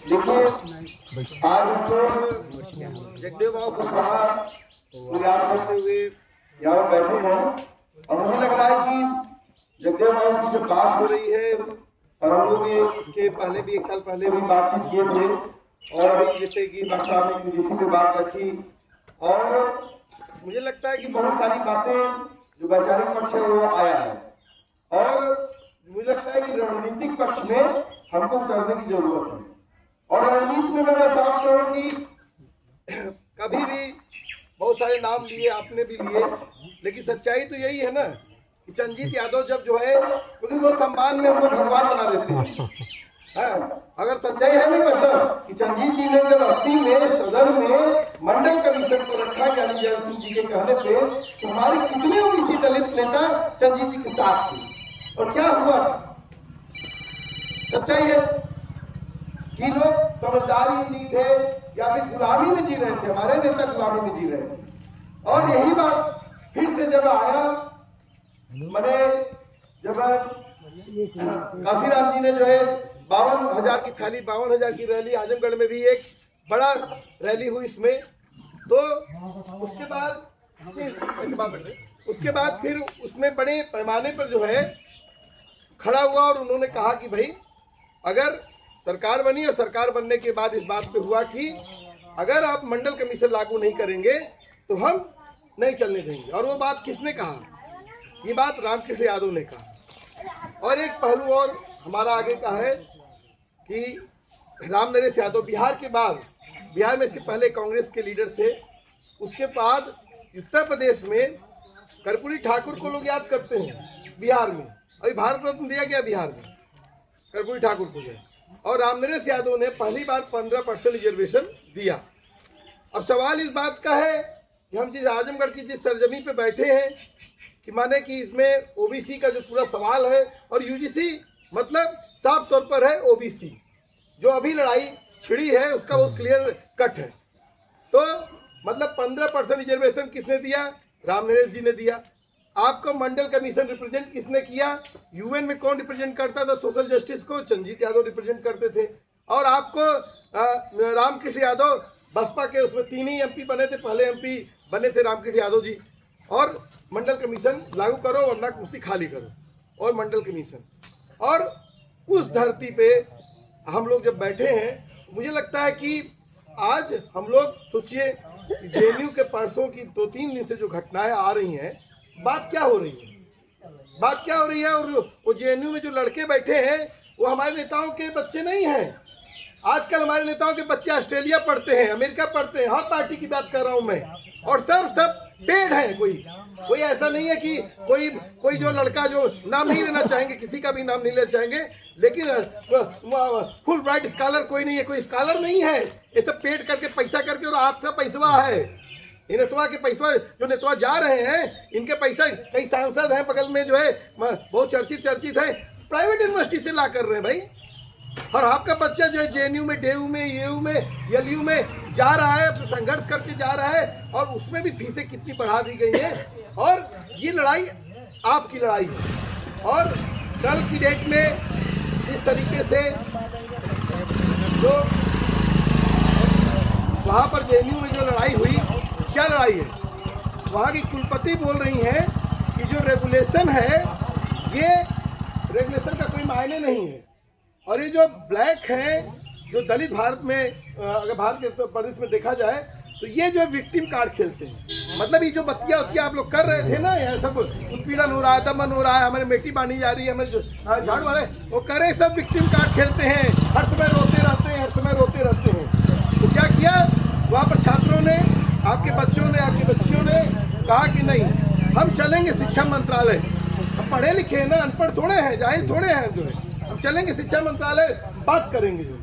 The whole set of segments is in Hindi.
देखिए आज हम लोग जगदेव बाबू कुशवाहा को याद करते हुए यहाँ बैठे हैं और मुझे लग रहा है कि जगदेव बाबू की जो बात हो रही है और हम लोग इसके पहले भी 1 साल पहले भी बातचीत किए थे और अभी जैसे कि डॉक्टर साहब ने यूजीसी पे बात रखी और मुझे लगता है कि बहुत सारी बातें जो वैचारिक पक्ष है वो आया है और मुझे लगता है कि रणनीतिक पक्ष में हमको उतरने की जरूरत है। और रणनीति में मैं बस आप कहूँ कि कभी भी बहुत सारे नाम लिए, आपने भी लिए, लेकिन सच्चाई तो यही है ना कि चंजीत यादव जब जो है क्योंकि वो सम्मान में हमको भगवान बना देते हैं। अगर सच्चाई है नहीं पता कि चंजीत जी ने जब 80 में सदन में मंडल कमीशन को रखा ज्ञानी जैल सिंह जी के कहने पे तो हमारे कितने ओबीसी दलित नेता चंजीत जी के साथ थे और क्या हुआ था। सच्चाई है कि लोग समझदारी नहीं थे या फिर गुलामी में जी रहे थे, हमारे नेता गुलामी में जी रहे थे। और यही बात फिर से जब आया मैंने जब काशीराम जी ने जो है 52,000 की थाली 52,000 की रैली आजमगढ़ में भी एक बड़ा रैली हुई इसमें, तो उसके बाद फिर उसमें बड़े पैमाने पर जो है खड़ा हुआ और उन्होंने कहा कि भाई अगर सरकार बनी और सरकार बनने के बाद इस बात पे हुआ कि अगर आप मंडल कमीशन लागू नहीं करेंगे तो हम नहीं चलने देंगे। और वो बात किसने कहा? ये बात रामकृष्ण यादव ने कहा। और एक पहलू और हमारा आगे का है कि रामनरेश यादव बिहार के बाद, बिहार में इसके पहले कांग्रेस के लीडर थे, उसके बाद उत्तर प्रदेश में कर्पूरी ठाकुर को लोग याद करते हैं बिहार में, अभी भारत रत्न दिया गया बिहार में कर्पूरी ठाकुर को जो, और रामनरेश यादव ने पहली बार 15% रिजर्वेशन दिया। अब सवाल इस बात का है कि हम जिस आजमगढ़ की जिस सरजमी पे बैठे हैं कि माने कि इसमें ओबीसी का जो पूरा सवाल है और यूजीसी मतलब साफ तौर पर है ओबीसी, जो अभी लड़ाई छिड़ी है उसका वो क्लियर कट है। तो मतलब 15% रिजर्वेशन किसने दिया? रामनरेश जी ने दिया। आपको मंडल कमीशन रिप्रेजेंट किसने किया? यूएन में कौन रिप्रेजेंट करता था सोशल जस्टिस को? चंजीत यादव रिप्रेजेंट करते थे। और आपको रामकृष्ण यादव बसपा के उसमें 3 ही एमपी बने थे, पहले एमपी बने थे रामकृष्ण यादव जी। और मंडल कमीशन लागू करो वरना कुर्सी खाली करो और मंडल कमीशन। और उस धरती पे हम लोग जब बैठे हैं मुझे लगता है कि आज हम लोग सोचिए जेएनयू के परसों की 2-3 दिन से जो घटनाएं आ रही हैं, बात क्या हो रही है? बात क्या हो रही है? और वो जेएनयू में जो लड़के बैठे हैं वो हमारे नेताओं के बच्चे नहीं हैं। आजकल हमारे नेताओं के बच्चे ऑस्ट्रेलिया पढ़ते हैं, अमेरिका पढ़ते हैं, हर पार्टी की बात कर रहा हूं मैं, और सब पेड है। कोई ऐसा नहीं है कि कोई जो लड़का जो नाम नहीं लेना चाहेंगे, किसी का भी नाम नहीं लेना चाहेंगे, लेकिन फुल ब्राइट स्कॉलर कोई नहीं है, कोई स्कॉलर नहीं है। ये सब पेड करके पैसा करके, और आपका पैसवा है ये नेतवा के पैसा, जो नेतवा जा रहे हैं इनके पैसा, कई सांसद हैं बगल में जो है बहुत चर्चित है, प्राइवेट यूनिवर्सिटी से ला कर रहे हैं भाई। और आपका बच्चा जो है जेएनयू में, डेयू में, येयू में, एलयू में जा रहा है, संघर्ष करके जा रहा है, और उसमें भी फीसें कितनी बढ़ा दी गई हैं। और ये लड़ाई आपकी लड़ाई है। और कल की डेट में इस तरीके से जो वहाँ पर जेएनयू में जो लड़ाई हुई, क्या लड़ाई है? वहाँ की कुलपति बोल रही हैं कि जो रेगुलेशन है ये रेगुलेशन का कोई मायने नहीं है, और ये जो ब्लैक है, जो दलित भारत में, अगर भारत के प्रदेश में देखा जाए तो ये जो विक्टिम कार्ड खेलते हैं, मतलब ये जो बत्तियाँ आप लोग कर रहे थे ना, यहाँ सब उत्पीड़न हो रहा है, दमन हो रहा है, हमारी बेटी बांधी जा रही है, हमारे झाड़ू वाले वो करे, सब विक्टिम कार्ड खेलते हैं, हर समय रोते रहते हैं। तो क्या किया वहाँ पर छात्रों ने, आपके बच्चों ने, आपकी बच्चियों ने कहा कि नहीं, हम चलेंगे शिक्षा मंत्रालय, हम पढ़े लिखे हैं ना, अनपढ़ थोड़े हैं, जाहिल थोड़े हैं, जो है हम चलेंगे शिक्षा मंत्रालय, बात करेंगे जो,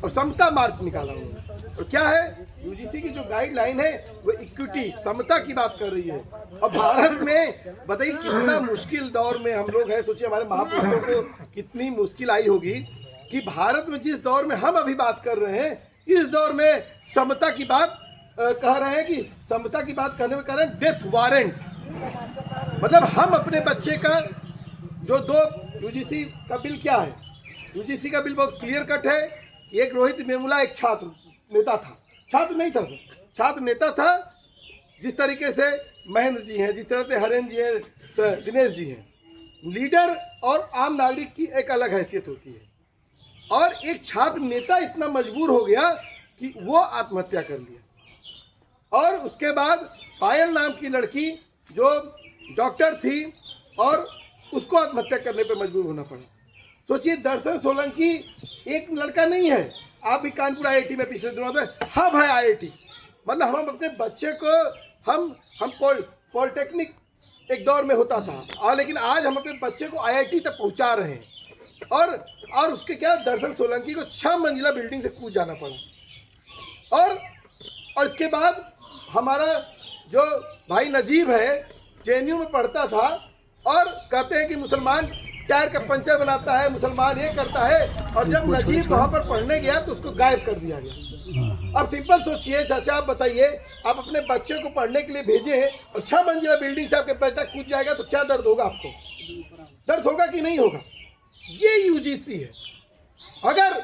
और समता मार्च निकाला उन्होंने। और क्या है, यूजीसी की जो गाइडलाइन है वो इक्विटी, समता की बात कर रही है। और भारत में बताइए कितना मुश्किल दौर में हम लोग हैं, सोचिए हमारे महापुरुषों को कितनी मुश्किल आई होगी कि भारत में जिस दौर में हम अभी बात कर रहे हैं, इस दौर में समता की बात कह रहे हैं, कि समता की बात कहने में कह रहे हैं डेथ वारंट। मतलब हम अपने बच्चे का जो 2 यूजीसी का बिल क्या है, यूजीसी का बिल बहुत क्लियर कट है एक रोहित वेमुला एक छात्र नेता था, छात्र नहीं था सर, छात्र नेता था। जिस तरीके से महेंद्र जी हैं, जिस तरह से हरेंद्र जी हैं, दिनेश जी हैं, लीडर और आम नागरिक की एक अलग हैसियत होती है। और एक छात्र नेता इतना मजबूर हो गया कि वो आत्महत्या कर लिया। और उसके बाद पायल नाम की लड़की जो डॉक्टर थी और उसको आत्महत्या करने पर मजबूर होना पड़ा। सोचिए, दर्शन सोलंकी एक लड़का नहीं है। आप भी कानपुर IIT में पिछले दिनों में हब है IIT, मतलब हम अपने बच्चे को हम पॉलिटेक्निक एक दौर में होता था, और लेकिन आज हम अपने बच्चे को IIT तक पहुंचा रहे हैं। और उसके क्या, दर्शन सोलंकी को 6 मंजिला बिल्डिंग से कूद जाना पड़ा। और इसके बाद हमारा जो भाई नजीब है, JNU में पढ़ता था, और कहते हैं कि मुसलमान टायर का पंचर बनाता है, मुसलमान ये करता है। और जब नजीब वहाँ पर पढ़ने गया तो उसको गायब कर दिया गया। अब सिंपल सोचिए चाचा, आप बताइए, आप अपने बच्चे को पढ़ने के लिए भेजे हैं और 6 मंजिला बिल्डिंग से आपके बेटा कूद जाएगा तो क्या दर्द होगा आपको? दर्द होगा कि नहीं होगा? ये UGC है। अगर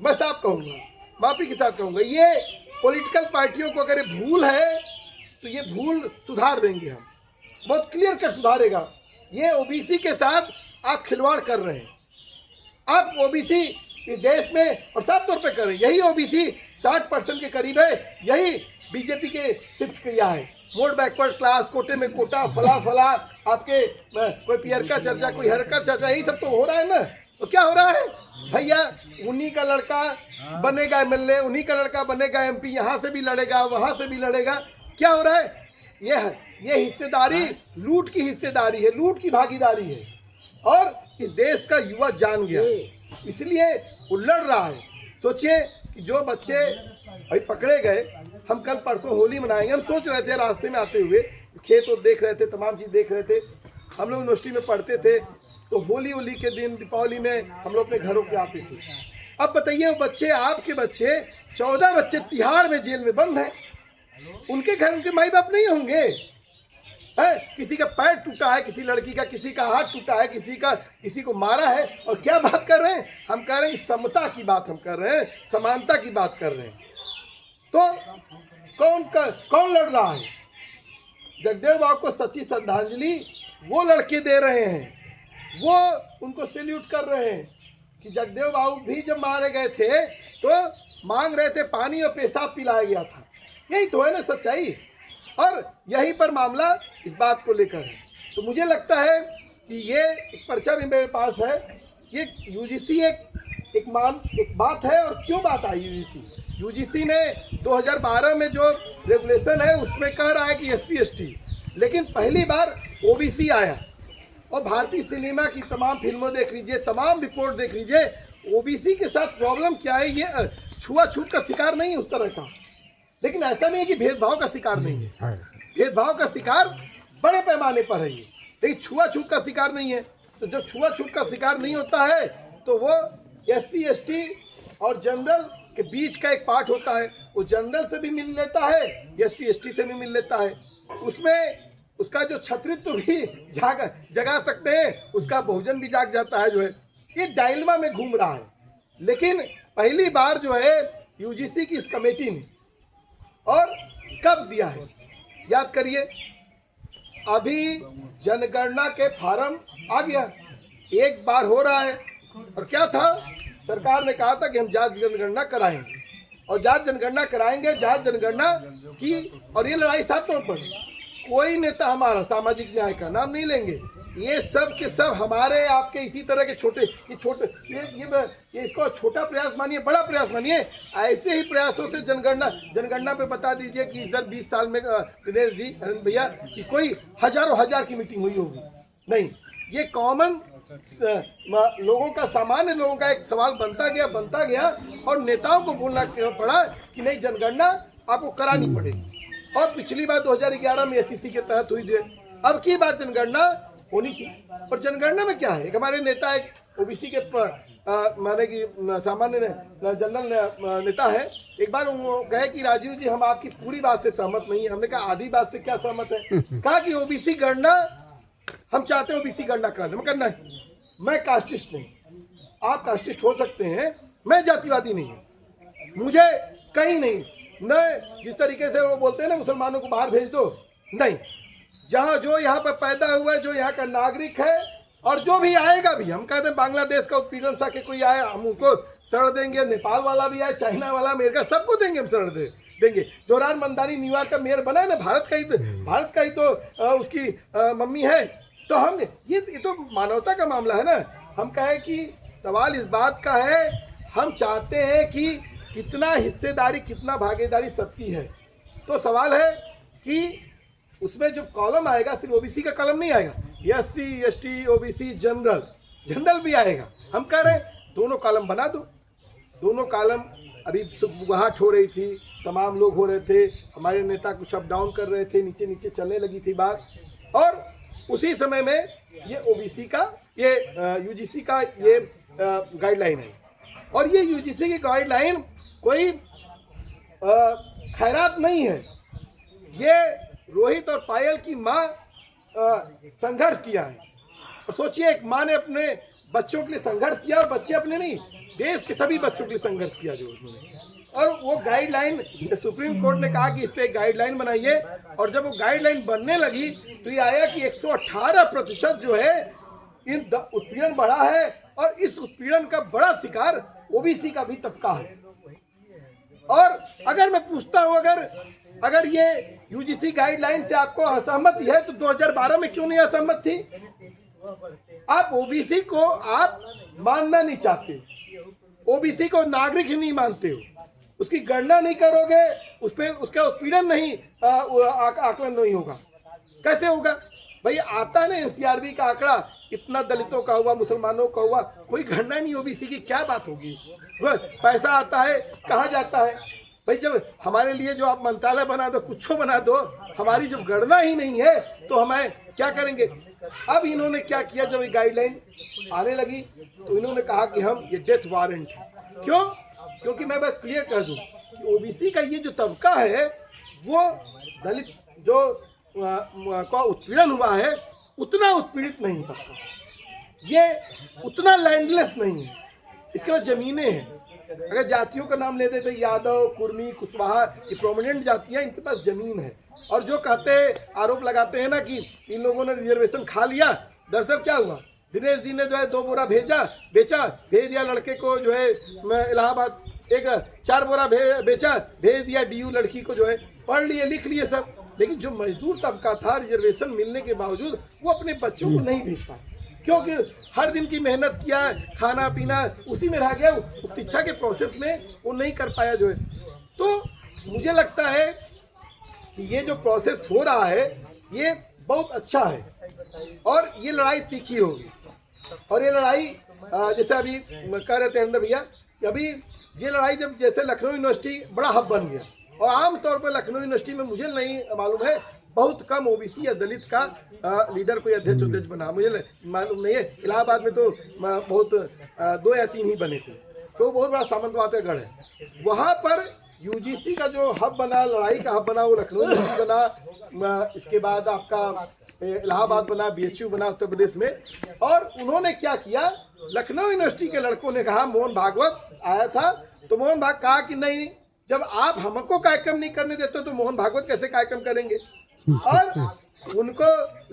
मैं साफ कहूँगा, माफी के साथ कहूँगा, ये पॉलिटिकल पार्टियों को अगर ये भूल है तो ये भूल सुधार देंगे हम, बहुत क्लियर कर सुधारेगा। ये OBC के साथ आप खिलवाड़ कर रहे हैं। आप OBC इस देश में और साफ तौर पे कर रहे हैं। यही OBC 60% के करीब है, यही बीजेपी के शिफ्ट किया है। मोड बैकवर्ड क्लास, कोटे में कोटा, फला फला, आपके कोई पियर का चर्चा, कोई हर का चर्चा, यही सब तो हो रहा है ना। तो क्या हो रहा है भैया, उन्हीं का लड़का बनेगा MLA, उन्हीं का लड़का बनेगा MP, यहाँ से भी लड़ेगा, वहाँ से भी लड़ेगा। क्या हो रहा है? ये हिस्सेदारी लूट की हिस्सेदारी है, लूट की भागीदारी है। और इस देश का युवा जान गया, इसलिए वो लड़ रहा है। सोचिए कि जो बच्चे अभी पकड़े गए, हम कल परसों होली मनाएंगे, हम सोच रहे थे रास्ते में आते हुए, खेत वो देख रहे थे, तमाम चीज़ देख रहे थे। हम लोग यूनिवर्सिटी में पढ़ते थे तो होली के दिन, दीपावली में हम लोग अपने घरों पे आते थे। अब बताइए, वो बच्चे, आपके बच्चे, 14 बच्चे तिहाड़ में जेल में बंद हैं। उनके घर उनके माई बाप नहीं होंगे? है, किसी का पैर टूटा है, किसी लड़की का, किसी का हाथ टूटा है, किसी को मारा है, और क्या बात कर रहे हैं? हम कह रहे हैं समता की बात हम कर रहे हैं, समानता की बात कर रहे हैं। तो कौन लड़ रहा है? जगदेव बाबू को सच्ची श्रद्धांजलि वो लड़के दे रहे हैं, वो उनको सैल्यूट कर रहे हैं कि जगदेव बाबू भी जब मारे गए थे तो मांग रहे थे पानी और पेशाब पिलाया गया था। यही तो है ना सच्चाई। और यहीं पर मामला इस बात को लेकर है। तो मुझे लगता है कि ये एक पर्चा भी मेरे पास है। ये UGC एक बात है। और क्यों बात आई UGC ने 2012 में जो रेगुलेशन है उसमें कह रहा है कि SC ST, लेकिन पहली बार OBC आया। और भारतीय सिनेमा की तमाम फिल्मों देख लीजिए, तमाम रिपोर्ट देख लीजिए, OBC के साथ प्रॉब्लम क्या है? ये छुआछूत का शिकार नहीं है उस तरह का, लेकिन ऐसा नहीं है कि भेदभाव का शिकार नहीं है। भेदभाव का शिकार बड़े पैमाने पर है ये, लेकिन छुआछूत का शिकार नहीं है। तो जब छुआछूत का शिकार नहीं होता है तो वो SC ST और जनरल के बीच का एक पार्ट होता है। वो जनरल से भी मिल लेता है, SC ST से भी मिल लेता है। उसमें उसका जो छत्रित्व भी जगा सकते हैं, उसका बहुजन भी जाग जाता है। जो है ये डायलमा में घूम रहा है। लेकिन पहली बार जो है UGC की इस कमेटी ने, और कब दिया है याद करिए, अभी जनगणना के फार्म आ गया, एक बार हो रहा है। और क्या था, सरकार ने कहा था कि हम जांच जनगणना कराएंगे, और जांच जनगणना कराएंगे, जांच जनगणना की। और ये लड़ाई साफ तौर पर, कोई नेता हमारा सामाजिक न्याय का नाम नहीं लेंगे, ये सब के सब हमारे आपके इसी तरह के छोटे ये इसको छोटा प्रयास मानिए, बड़ा प्रयास मानिए। ऐसे ही प्रयासों से जनगणना पे बता दीजिए कि इधर 20 साल में दिनेश जी, भैया, कि कोई हजारों हजार की मीटिंग हुई होगी नहीं। ये कॉमन लोगों का, सामान्य लोगों का एक सवाल बनता गया और नेताओं को बोलना पड़ा कि नहीं, जनगणना आपको करानी पड़ेगी। और पिछली बार 2011 में SCC के तहत हुई थी, अब की बार जनगणना होनी थी। और जनगणना में क्या है, एक हमारे नेता, एक OBC के माने कि सामान्य जनरल नेता है, एक बार वो कहे कि राजीव जी हम आपकी पूरी बात से सहमत नहीं है। हमने कहा आधी बात से क्या सहमत है? कहा कि OBC गणना हम चाहते हैं, OBC गणना कराने में करना है। मैं कास्टिस्ट नहीं, आप कास्टिस्ट हो सकते हैं, मैं जातिवादी नहीं हूँ, मुझे कहीं नहीं, न जिस तरीके से वो बोलते हैं ना मुसलमानों को बाहर भेज दो, नहीं, जहाँ जो यहाँ पर पैदा हुआ है, जो यहाँ का नागरिक है और जो भी आएगा भी, हम कहते हैं बांग्लादेश का उत्पीड़न सा के कोई आए हम उनको शरण देंगे, नेपाल वाला भी आए, चाइना वाला, अमेरिका, सबको देंगे हम शरण देंगे। जोरान मंदानी न्यूयॉर्क का मेयर बना है ना, भारत का ही तो उसकी मम्मी है। तो हम ये तो मानवता का मामला है ना। हम कहें कि सवाल इस बात का है, हम चाहते हैं कि कितना हिस्सेदारी, कितना भागीदारी सबकी है। तो सवाल है कि उसमें जो कॉलम आएगा सिर्फ ओबीसी का कॉलम नहीं आएगा, एससी एसटी ओबीसी जनरल भी आएगा। हम कह रहे हैं दोनों कॉलम बना दो, दोनों कॉलम। अभी सुबुगाहट हो रही थी, तमाम लोग हो रहे थे, हमारे नेता कुछ अप डाउन कर रहे थे, नीचे नीचे चलने लगी थी बात, और उसी समय में ये ओबीसी का, ये यूजीसी का ये गाइडलाइन है। और ये यूजीसी की गाइडलाइन कोई खैरात नहीं है, ये रोहित और पायल की माँ संघर्ष किया है। और सोचिए, एक माँ ने अपने बच्चों के लिए संघर्ष किया, और बच्चे अपने नहीं, देश के सभी बच्चों के लिए संघर्ष किया जो उन्होंने। और वो गाइडलाइन, सुप्रीम कोर्ट ने कहा कि इस पे एक गाइडलाइन बनाइए, और जब वो गाइडलाइन बनने लगी तो ये आया कि 118% जो है इन उत्पीड़न बढ़ा है, और इस उत्पीड़न का बड़ा शिकार ओबीसी का भी तबका है। और अगर मैं पूछता हूँ, अगर ये यूजीसी गाइडलाइन से आपको असहमति है तो 2012 में क्यों नहीं असहमत थी? आप ओबीसी को आप मानना नहीं चाहते, ओबीसी को नागरिक ही नहीं मानते हो, उसकी गणना नहीं करोगे, उस पर उसका उत्पीड़न नहीं, आकलन नहीं होगा। कैसे होगा भाई? आता है ना एनसीआरबी का आंकड़ा, इतना दलितों का हुआ, मुसलमानों का हुआ, कोई गणना नहीं ओबीसी की, क्या बात होगी? पैसा आता है, कहाँ जाता है भाई? जब हमारे लिए जो आप मंत्रालय बना दो, कुछ बना दो, हमारी जब गणना ही नहीं है तो हमें क्या करेंगे? अब इन्होंने क्या किया, जब ये गाइडलाइन आने लगी तो इन्होंने कहा कि हम ये डेथ वारंट, क्यों? क्योंकि मैं बस क्लियर कर दूं कि ओबीसी का ये जो तबका है, वो दलित जो का उत्पीड़न हुआ है उतना उत्पीड़ित नहीं तबका, ये उतना लैंडलेस नहीं है, इसके पास जमीनें हैं। अगर जातियों का नाम ले दे तो यादव, कुर्मी, कुशवाहा, ये प्रोमिनेंट जातियां, इनके पास जमीन है। और जो कहते आरोप लगाते हैं ना कि इन लोगों ने रिजर्वेशन खा लिया, दरअसल क्या हुआ? दिनेश जी ने जो है 2 बोरा बेचा, भेज दिया लड़के को जो है इलाहाबाद, एक 4 बोरा बेचा, भेज दिया डीयू लड़की को, जो है पढ़ लिए लिख लिए सब। लेकिन जो मजदूर तबका था, रिजर्वेशन मिलने के बावजूद वो अपने बच्चों को नहीं भेज पाए, क्योंकि हर दिन की मेहनत किया, खाना पीना उसी में रह गया, शिक्षा के प्रोसेस में वो नहीं कर पाया जो है। तो मुझे लगता है कि ये जो प्रोसेस हो रहा है ये बहुत अच्छा है, और ये लड़ाई तीखी होगी। और ये लड़ाई जैसे अभी कह रहे थे अंदर भैया कि अभी ये लड़ाई जब जैसे लखनऊ यूनिवर्सिटी बड़ा हब बन गया, और आमतौर पर लखनऊ यूनिवर्सिटी में मुझे नहीं मालूम है, बहुत कम ओबीसी या दलित का लीडर कोई अध्यक्ष बना, मुझे मालूम नहीं है। इलाहाबाद में तो बहुत 2 या 3 ही बने थे, तो बहुत बड़ा सामंतवाद का गढ़ है। वहाँ पर यूजीसी का जो हब बना, लड़ाई का हब बना, वो लखनऊ यूनिवर्सिटी बना, इसके बाद आपका इलाहाबाद बना, बीएचयू बना उत्तर प्रदेश में। और उन्होंने क्या किया, लखनऊ यूनिवर्सिटी के लड़कों ने कहा, मोहन भागवत आया था तो मोहन भागवत कहा कि नहीं, जब आप हमको कार्यक्रम नहीं करने देते तो मोहन भागवत कैसे कार्यक्रम करेंगे? और उनको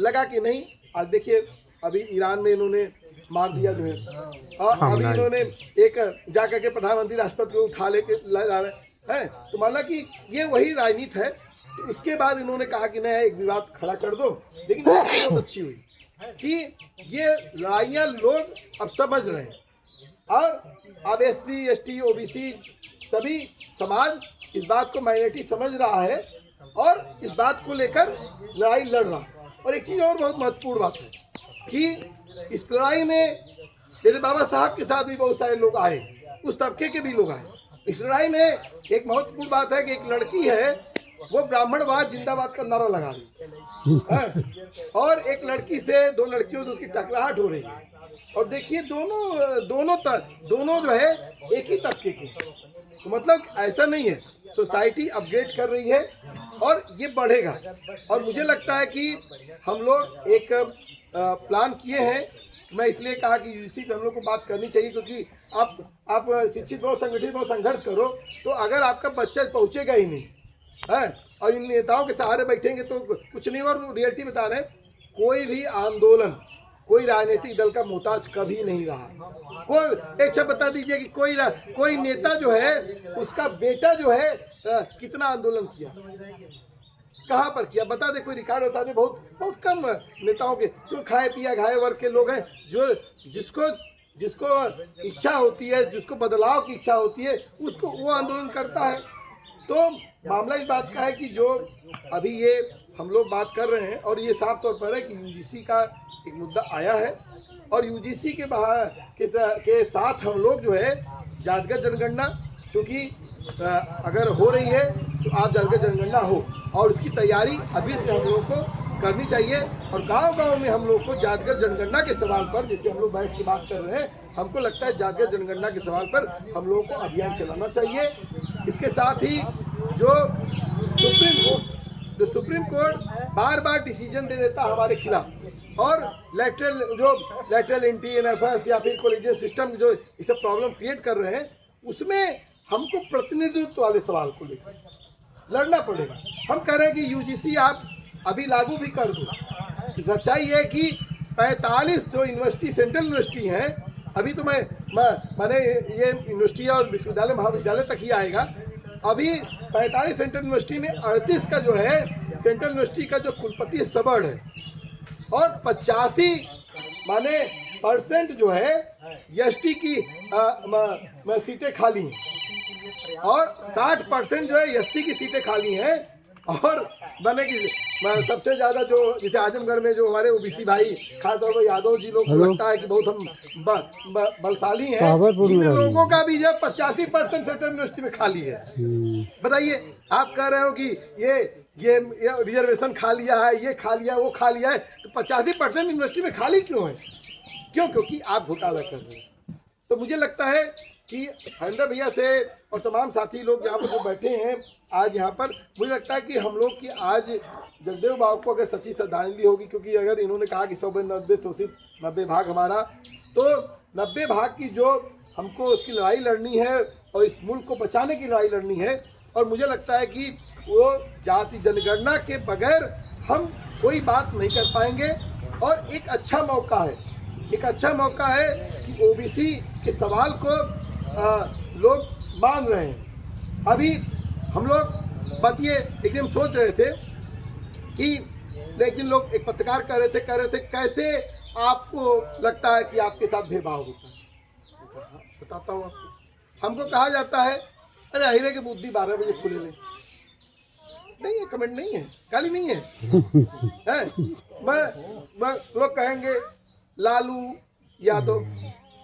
लगा कि नहीं, आज देखिए अभी ईरान में इन्होंने मार दिया जो है, और अभी इन्होंने एक जाकर के प्रधानमंत्री राष्ट्रपति को उठा लेके ला रहे हैं, तो माना कि ये वही राजनीति है। तो इसके बाद इन्होंने कहा कि नहीं, एक विवाद खड़ा कर दो। लेकिन बहुत अच्छी हुई कि ये लड़ाइयाँ लोग अब समझ रहे हैं, और अब एससी एसटी ओबीसी सभी समाज इस बात को माइनॉरिटी समझ रहा है, और इस बात को लेकर लड़ाई लड़ रहा है। और एक चीज़ और बहुत महत्वपूर्ण बात है कि इस लड़ाई में जैसे बाबा साहब के साथ भी बहुत सारे लोग आए, उस तबके के भी लोग आए। इस लड़ाई में एक महत्वपूर्ण बात है कि एक लड़की है, वो ब्राह्मणवाद जिंदाबाद का नारा लगा रही है, और एक लड़की से 2 लड़कियों से उसकी टकराहट हो रही है। और देखिए दोनों जो है एक ही तबके के, तो मतलब ऐसा नहीं है, सोसाइटी अपग्रेड कर रही है और ये बढ़ेगा। और मुझे लगता है कि हम लोग एक प्लान किए हैं मैं इसलिए कहा कि यूजीसी पे हम लोग को बात करनी चाहिए, क्योंकि आप शिक्षित बहुत संगठित बहुत संघर्ष करो, तो अगर आपका बच्चा पहुंचेगा ही नहीं है और इन नेताओं के सहारे बैठेंगे तो कुछ नहीं। और रियलिटी बता रहे हैं, कोई भी आंदोलन कोई राजनीतिक दल का मोहताज कभी नहीं रहा। कोई एक बता दीजिए कि कोई नेता जो है उसका बेटा जो है कितना आंदोलन किया, कहाँ पर किया, बता दे, कोई रिकॉर्ड बता दे। बहुत कम नेताओं के जो खाए पिया घाये वर्ग के लोग हैं, जो जिसको इच्छा होती है, जिसको बदलाव की इच्छा होती है, उसको वो आंदोलन करता है। तो मामला इस बात का है कि जो अभी ये हम लोग बात कर रहे हैं, और ये साफ तौर पर है कि यूजीसी का एक मुद्दा आया है, और यूजीसी के साथ हम लोग जो है जातिगत जनगणना, चूँकि अगर हो रही है तो आप जातिगत जनगणना हो, और उसकी तैयारी अभी से हम लोग को करनी चाहिए। और गांव-गांव में हम लोग को जातिगत जनगणना के सवाल पर, जिससे हम लोग बैठ के बात कर रहे हैं, हमको लगता है जातिगत जनगणना के सवाल पर हम लोगों को अभियान चलाना चाहिए। इसके साथ ही जो सुप्रीम कोर्ट बार बार डिसीजन दे देता हमारे खिलाफ, और लेटरल एंटी एनएफएस या फिर कॉलेजियम सिस्टम जो इस प्रॉब्लम क्रिएट कर रहे हैं, उसमें हमको प्रतिनिधित्व वाले सवाल को लेकर लड़ना पड़ेगा। हम कह रहे हैं कि यूजीसी आप अभी लागू भी कर दो। सच्चाई है कि 45 जो यूनिवर्सिटी सेंट्रल यूनिवर्सिटी हैं, अभी तो मैंने ये यूनिवर्सिटी और विश्वविद्यालय महाविद्यालय तक ही आएगा। अभी 45 सेंट्रल यूनिवर्सिटी में 38 का जो है सेंट्रल यूनिवर्सिटी का जो कुलपति सबड़ है, और 85% जो है एसटी की सीटें खाली हैं, और 60% जो है एससी की सीटें खाली हैं। और मैंने कि सबसे ज़्यादा जो जैसे आजमगढ़ में जो हमारे ओबीसी भाई, खासतौर पर यादव जी लोग लगता है कि बहुत हम बलशाली हैं, इन लोगों का भी जो 85% सेंट्रल यूनिवर्सिटी में खाली है। बताइए, आप कह रहे हो कि ये रिजर्वेशन खा लिया है, ये खा लिया, वो खा लिया है, तो 85% यूनिवर्सिटी में खाली क्यों है? क्योंकि आप घोटाला कर रहे हैं। तो मुझे लगता है कि हरिंदर भैया से और तमाम साथी लोग यहाँ पर जो बैठे हैं आज यहाँ पर, मुझे लगता है कि हम लोग की आज जगदेव बाबू को अगर सच्ची श्रद्धांजलि होगी, क्योंकि अगर इन्होंने कहा कि 190 शोषित 90 भाग हमारा, तो 90 भाग की जो हमको उसकी लड़ाई लड़नी है और इस मुल्क को बचाने की लड़ाई लड़नी है। और मुझे लगता है कि वो जाति जनगणना के बगैर हम कोई बात नहीं कर पाएंगे। और एक अच्छा मौका है कि ओबीसी के सवाल को लोग मान रहे हैं। अभी हम लोग बात ये एक दिन सोच रहे थे कि एक दिन लोग एक पत्रकार कह रहे थे कैसे आपको लगता है कि आपके साथ भेदभाव होता है? बताता हूँ आपको। हमको कहा जाता है, अरे अहिरे की बुद्धि 12 बजे खुले नहीं है, कमेंट नहीं है, गाली नहीं है, मैं लोग कहेंगे लालू यादव,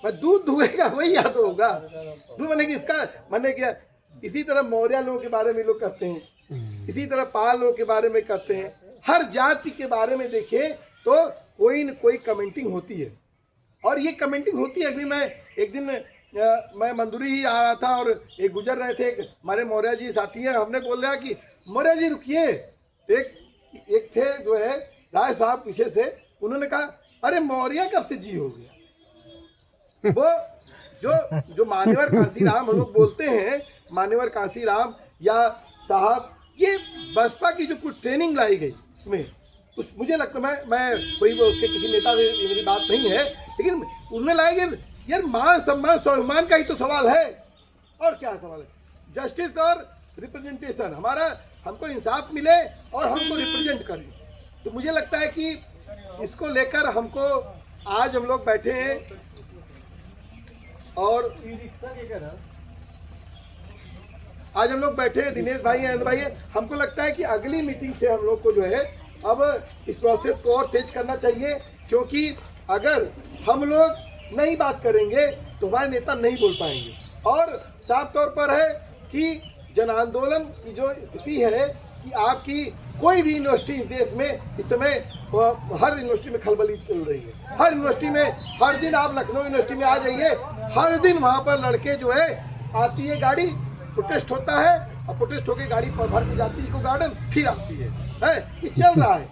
मैं दूध दुहेगा वही यादव होगा। दूध मैंने क्या इसी तरह मौर्य लोगों के बारे में लोग कहते हैं, इसी तरह पाल लोगों के बारे में कहते हैं। हर जाति के बारे में देखें तो कोई न कोई कमेंटिंग होती है, और ये कमेंटिंग होती है। अभी मैं एक दिन मैं मंदुरी ही आ रहा था और एक गुजर रहे थे, हमारे मौर्य जी साथी हैं, हमने बोल रहा कि मौर्य जी रुकिए। एक थे जो है राय साहब पीछे से, उन्होंने कहा अरे मौर्य कब से जी हो गया? वो जो मान्यवर कांसीराम हम लोग बोलते हैं, मान्यवर कांसीराम या साहब, ये बसपा की जो कुछ ट्रेनिंग लाई गई उसमें मुझे लगता है, मैं कोई उसके किसी नेता से मेरी बात नहीं है, लेकिन उनमें लाई गई यार मान सम्मान स्वाभिमान का ही तो सवाल है, और क्या सवाल है? जस्टिस और रिप्रेजेंटेशन, हमको इंसाफ मिले और हमको रिप्रेजेंट करें। तो मुझे लगता है कि इसको लेकर हमको आज हम लोग बैठे हैं, और आज हम लोग बैठे हैं, दिनेश भाई आनंद भाई है। हमको लगता है कि अगली मीटिंग से हम लोग को जो है अब इस प्रोसेस को और तेज करना चाहिए, क्योंकि अगर हम लोग नहीं बात करेंगे तो हमारे नेता नहीं बोल पाएंगे। और साफ तौर पर है कि जन आंदोलन की जो स्थिति है कि आपकी कोई भी यूनिवर्सिटी इस देश में इस समय हर यूनिवर्सिटी में खलबली चल रही है। हर यूनिवर्सिटी में हर दिन आप लखनऊ यूनिवर्सिटी में आ जाइए, हर दिन वहाँ पर लड़के जो है आती है गाड़ी, प्रोटेस्ट होता है, और प्रोटेस्ट होकर गाड़ी पर भर के जाती है को गार्डन, फिर आती है। ये चल रहा है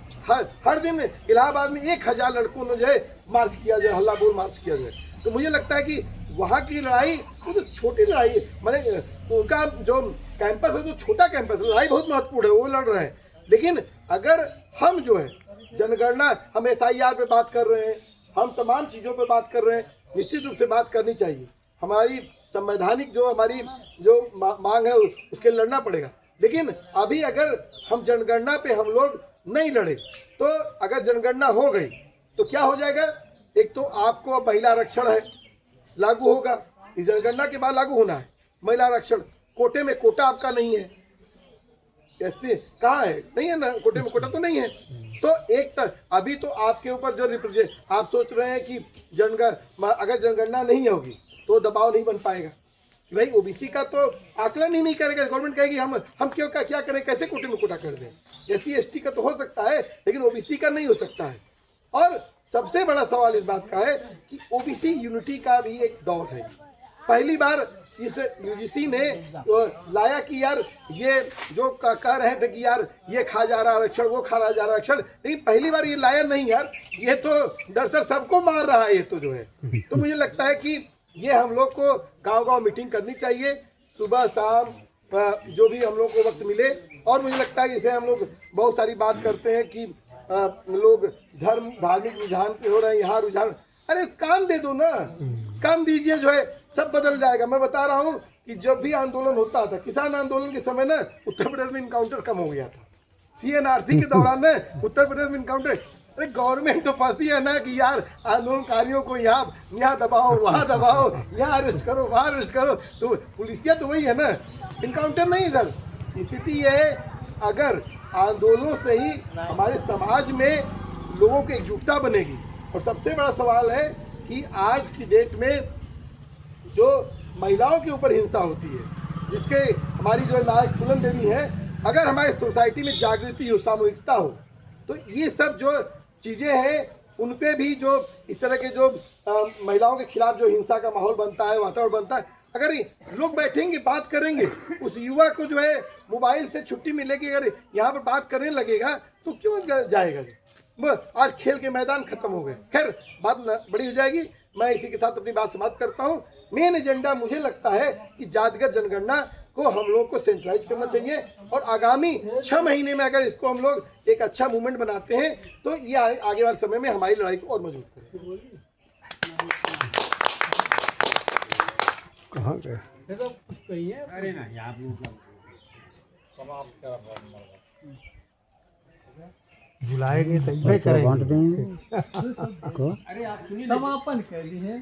हर दिन। इलाहाबाद में 1000 लड़कों ने जो है मार्च किया जाए, हल्ला बोल मार्च किया जाए। तो मुझे लगता है कि वहाँ की लड़ाई वो तो छोटी लड़ाई है, मैंने उनका जो कैंपस है, जो छोटा कैंपस है, लड़ाई बहुत महत्वपूर्ण है, वो लड़ रहे हैं। लेकिन अगर हम जो है जनगणना, हम SIR पे बात कर रहे हैं, हम तमाम चीज़ों पे बात कर रहे हैं, निश्चित रूप से बात करनी चाहिए। हमारी संवैधानिक जो हमारी जो मांग है उसके लड़ना पड़ेगा। लेकिन अभी अगर हम जनगणना पे हम लोग नहीं लड़े तो अगर जनगणना हो गई तो क्या हो जाएगा? एक तो आपको महिला आरक्षण है लागू होगा, इस जनगणना के बाद लागू होना है महिला आरक्षण। कोटे में कोटा आपका नहीं है, ऐसे कहाँ है? नहीं है ना, कोटे में कोटा तो नहीं है। तो एक तक अभी तो आपके ऊपर जो रिप्रेजेंट, आप सोच रहे हैं कि अगर जनगणना नहीं होगी तो दबाव नहीं बन पाएगा कि भाई OBC का तो आकलन ही नहीं करेगा, गवर्नमेंट कहेगी हम क्यों क्या करें, कैसे कोटे में कोटा कर दें। SC ST का तो हो सकता है लेकिन OBC का नहीं हो सकता है। और सबसे बड़ा सवाल इस बात का है कि OBC यूनिटी का भी एक दौर है। पहली बार इस UGC ने लाया कि यार ये जो कह रहे थे कि यार ये खा जा रहा आरक्षण, वो खा जा रहा आरक्षण, लेकिन पहली बार ये लाया नहीं यार, ये तो दरअसल सबको मार रहा है ये तो जो है। तो मुझे लगता है कि ये हम लोग को गांव-गांव मीटिंग करनी चाहिए, सुबह शाम जो भी हम लोग को वक्त मिले। और मुझे लगता है जैसे हम लोग बहुत सारी बात करते हैं कि लोग धार्मिक रुझान पे हो रहे हैं, यहाँ रुझान, अरे काम दे दो ना, काम दीजिए, जो है सब बदल जाएगा। मैं बता रहा हूँ कि जब भी आंदोलन होता था, किसान आंदोलन के समय ना उत्तर प्रदेश में इनकाउंटर कम हो गया था। CNRC के दौरान में उत्तर प्रदेश में इनकाउंटर, अरे गवर्नमेंट तो फंसी है ना कि यार आंदोलनकारियों को यहाँ दबाओ, वहाँ दबाओ, यहाँ अरेस्ट करो, वहाँ अरेस्ट करो, तो पुलिसिया तो वही है ना, इनकाउंटर नहीं। इधर स्थिति ये है, अगर आंदोलनों से ही हमारे समाज में लोगों की एकजुटता बनेगी। और सबसे बड़ा सवाल है कि आज की डेट में जो महिलाओं के ऊपर हिंसा होती है, जिसके हमारी जो नायक फूलन देवी हैं, अगर हमारे सोसाइटी में जागृति हो, सामूहिकता हो, तो ये सब जो चीज़ें हैं उन पे भी जो इस तरह के जो महिलाओं के खिलाफ जो हिंसा का माहौल बनता है, वातावरण बनता है, अगर लोग बैठेंगे बात करेंगे, उस युवा को जो है मोबाइल से छुट्टी मिलेगी, अगर यहाँ पर बात करने लगेगा तो क्यों जाएगा? आज खेल के मैदान खत्म हो गए। खैर बात बड़ी हो जाएगी, मैं इसी के साथ अपनी बात समाप्त करता हूँ। मेन एजेंडा मुझे लगता है कि जातिगत जनगणना को हम लोग को सेंट्रलाइज करना चाहिए और आगामी 6 महीने में अगर इसको हम लोग एक अच्छा मूवमेंट बनाते हैं तो ये आगे वाले समय में हमारी लड़ाई को और मजबूत करेगा। कहाँ गए? अरे नहीं, आप लोग बुलाएंगे तभी करेंगे। अरे आप सुनिए, समापन कर दी है।